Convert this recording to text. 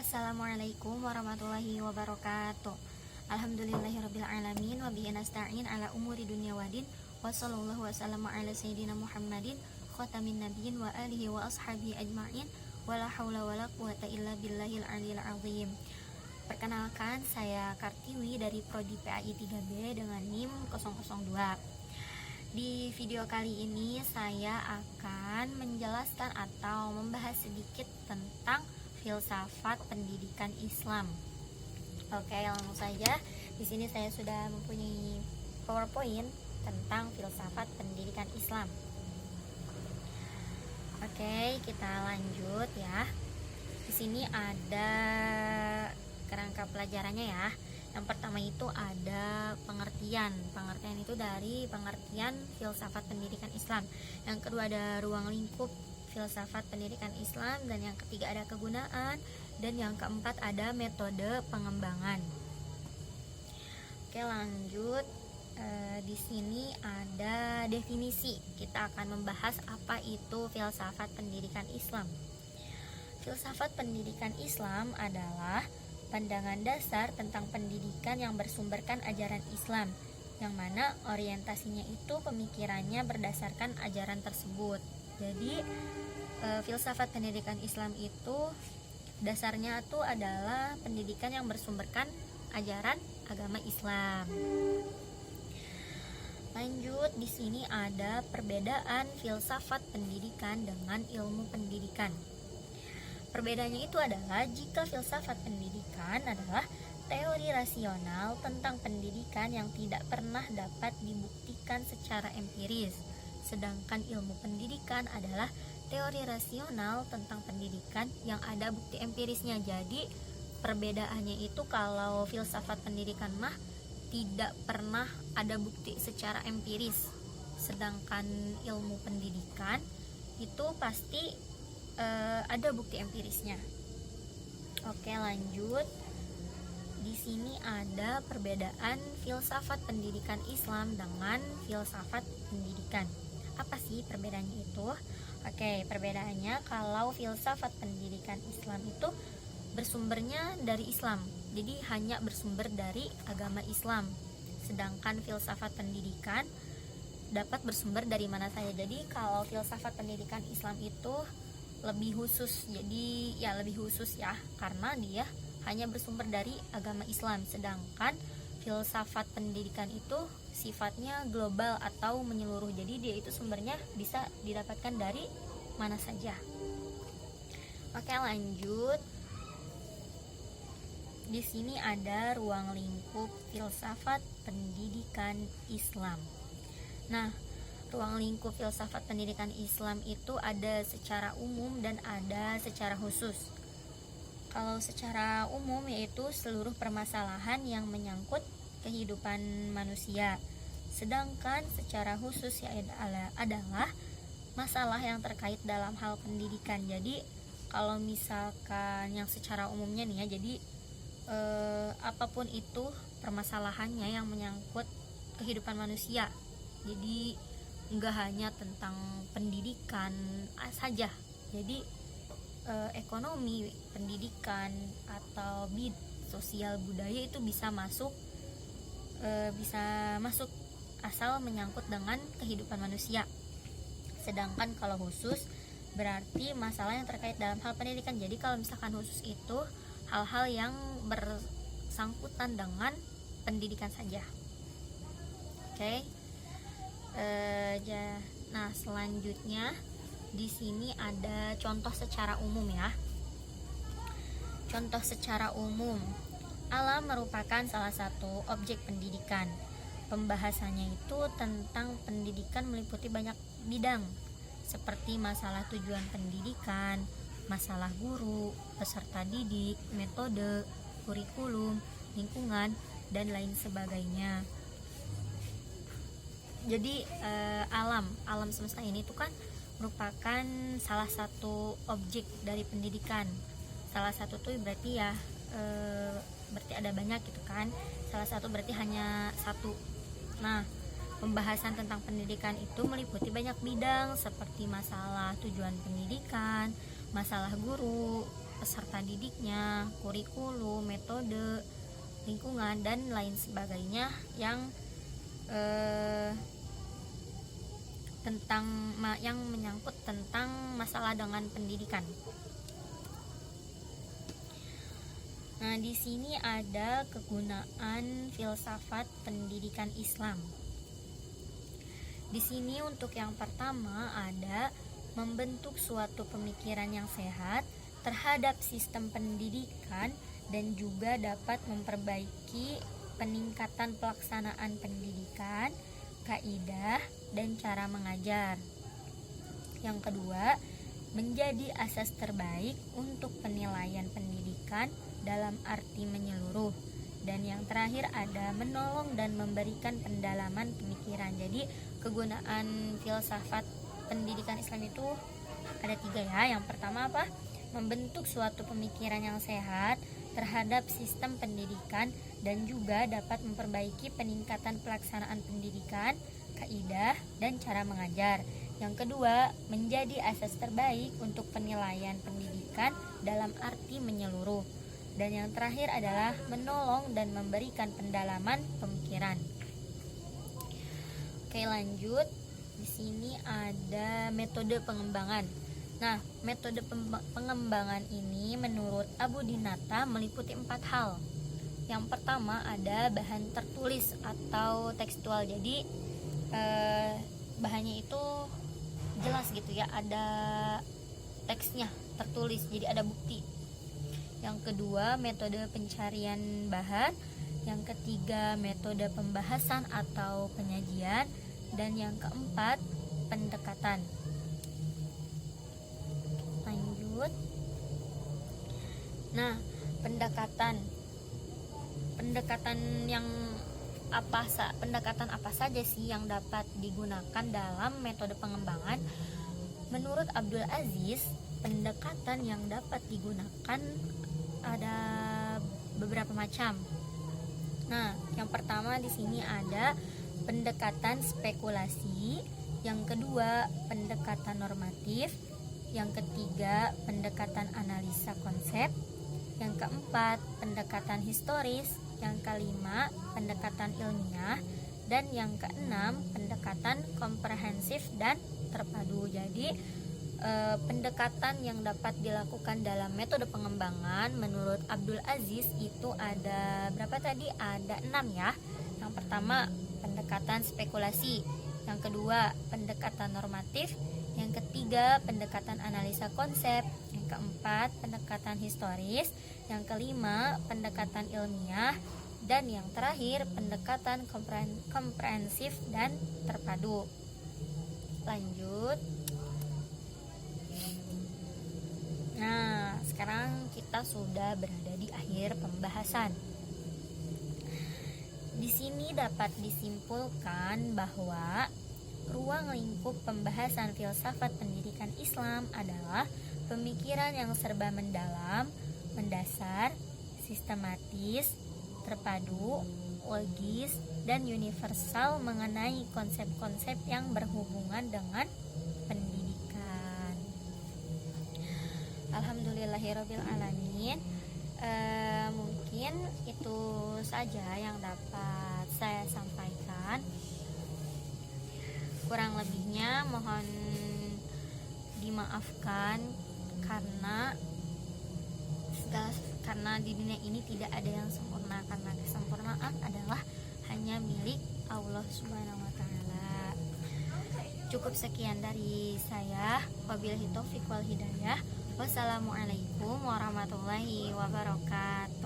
Assalamualaikum warahmatullahi wabarakatuh. Alhamdulillahirrabbilalamin. Wabihi nasta'in ala umuri dunia wadin. Wassallallahu wassalamu ala sayyidina Muhammadin khatamin nabiyyin wa alihi wa ashabi ajma'in. Wala hawla wala quwata illa billahil aliyil azim. Perkenalkan, saya Kartiwi dari Prodi PAI 3B dengan NIM 002. Di video kali ini saya akan menjelaskan atau membahas sedikit tentang filsafat pendidikan Islam. Oke, langsung saja. Di sini saya sudah mempunyai PowerPoint tentang filsafat pendidikan Islam. Oke, kita lanjut ya. Di sini ada kerangka pelajarannya ya. Yang pertama itu ada pengertian. Pengertian itu dari pengertian filsafat pendidikan Islam. Yang kedua ada ruang lingkup filsafat pendidikan Islam, dan yang ketiga ada kegunaan, dan yang keempat ada metode pengembangan. Oke, lanjut. Di sini ada definisi. Kita akan membahas apa itu filsafat pendidikan Islam. Filsafat pendidikan Islam adalah pandangan dasar tentang pendidikan yang bersumberkan ajaran Islam, yang mana orientasinya itu pemikirannya berdasarkan ajaran tersebut. Jadi filsafat pendidikan Islam itu dasarnya itu adalah pendidikan yang bersumberkan ajaran agama Islam. Lanjut, di sini ada perbedaan filsafat pendidikan dengan ilmu pendidikan. Perbedaannya itu adalah jika filsafat pendidikan adalah teori rasional tentang pendidikan yang tidak pernah dapat dibuktikan secara empiris, sedangkan ilmu pendidikan adalah teori rasional tentang pendidikan yang ada bukti empirisnya. Jadi perbedaannya itu kalau filsafat pendidikan mah tidak pernah ada bukti secara empiris, sedangkan ilmu pendidikan itu pasti ada bukti empirisnya. Oke, lanjut. Di sini ada perbedaan filsafat pendidikan Islam dengan filsafat pendidikan. Apa sih perbedaannya itu? Oke, perbedaannya kalau filsafat pendidikan Islam itu bersumbernya dari Islam. Jadi hanya bersumber dari agama Islam. Sedangkan filsafat pendidikan dapat bersumber dari mana saja. Jadi kalau filsafat pendidikan Islam itu lebih khusus. Jadi ya lebih khusus ya, karena dia hanya bersumber dari agama Islam. Sedangkan filsafat pendidikan itu sifatnya global atau menyeluruh. Jadi dia itu sumbernya bisa didapatkan dari mana saja. Oke, lanjut. Di sini ada ruang lingkup filsafat pendidikan Islam. Nah, ruang lingkup filsafat pendidikan Islam itu ada secara umum dan ada secara khusus. Kalau secara umum yaitu seluruh permasalahan yang menyangkut kehidupan manusia. Sedangkan secara khusus adalah masalah yang terkait dalam hal pendidikan. Jadi kalau misalkan yang secara umumnya nih ya, jadi apapun itu permasalahannya yang menyangkut kehidupan manusia. Jadi enggak hanya tentang pendidikan saja. Jadi ekonomi, pendidikan, atau sosial budaya itu bisa masuk asal menyangkut dengan kehidupan manusia. Sedangkan kalau khusus berarti masalah yang terkait dalam hal pendidikan. Jadi kalau misalkan khusus itu hal-hal yang bersangkutan dengan pendidikan saja. Oke. Nah, selanjutnya di sini ada contoh secara umum ya. Contoh secara umum. Alam merupakan salah satu objek pendidikan. Pembahasannya itu tentang pendidikan meliputi banyak bidang, seperti masalah tujuan pendidikan, masalah guru, peserta didik, metode, kurikulum, lingkungan, dan lain sebagainya. Jadi alam semesta ini tuh kan merupakan salah satu objek dari pendidikan. Salah satu tuh berarti ya berarti ada banyak gitu kan. Salah satu berarti hanya satu. Nah, pembahasan tentang pendidikan itu meliputi banyak bidang seperti masalah tujuan pendidikan, masalah guru, peserta didiknya, kurikulum, metode, lingkungan, dan lain sebagainya yang yang menyangkut tentang masalah dengan pendidikan. Nah, di sini ada kegunaan filsafat pendidikan Islam. Di sini untuk yang pertama ada membentuk suatu pemikiran yang sehat terhadap sistem pendidikan dan juga dapat memperbaiki peningkatan pelaksanaan pendidikan, kaidah, dan cara mengajar. Yang kedua, menjadi asas terbaik untuk penilaian pendidikan dalam arti menyeluruh. Dan yang terakhir ada menolong dan memberikan pendalaman pemikiran. Jadi kegunaan filsafat pendidikan Islam itu ada 3 ya. Yang pertama apa? Membentuk suatu pemikiran yang sehat terhadap sistem pendidikan dan juga dapat memperbaiki peningkatan pelaksanaan pendidikan, kaidah, dan cara mengajar. Yang kedua, menjadi asas terbaik untuk penilaian pendidikan dalam arti menyeluruh. Dan yang terakhir adalah menolong dan memberikan pendalaman pemikiran. Oke, lanjut. Di sini ada metode pengembangan. Nah, metode pengembangan ini menurut Abu Dinata meliputi 4 hal. Yang pertama ada bahan tertulis atau tekstual. Jadi bahannya itu jelas gitu ya, ada teksnya tertulis, jadi ada bukti. Yang kedua metode pencarian bahan. Yang ketiga metode pembahasan atau penyajian. Dan yang keempat pendekatan. Lanjut. Nah, pendekatan yang pendekatan apa saja sih yang dapat digunakan dalam metode pengembangan? Menurut Abdul Aziz, pendekatan yang dapat digunakan ada beberapa macam. Nah, yang pertama di sini ada pendekatan spekulasi, yang kedua pendekatan normatif, yang ketiga pendekatan analisa konsep, yang keempat pendekatan historis, yang kelima pendekatan ilmiah, dan yang keenam pendekatan komprehensif dan terpadu. Jadi pendekatan yang dapat dilakukan dalam metode pengembangan menurut Abdul Aziz itu ada berapa tadi? Ada 6 ya. Yang pertama pendekatan spekulasi, yang kedua pendekatan normatif, yang ketiga pendekatan analisa konsep, yang keempat pendekatan historis, yang kelima pendekatan ilmiah, dan yang terakhir pendekatan komprehensif dan terpadu. Lanjut. Nah, sekarang kita sudah berada di akhir pembahasan. Di sini dapat disimpulkan bahwa ruang lingkup pembahasan filsafat pendidikan Islam adalah pemikiran yang serba mendalam, mendasar, sistematis, terpadu, logis, dan universal mengenai konsep-konsep yang berhubungan dengan pendidikan. Alhamdulillahirabbil alamin. Mungkin itu saja yang dapat saya sampaikan. Kurang lebihnya mohon dimaafkan karena di dunia ini tidak ada yang sempurna, karena kesempurnaan adalah hanya milik Allah Subhanahu wa taala. Cukup sekian dari saya. Wabillahi taufiq wal hidayah. Wassalamualaikum warahmatullahi wabarakatuh.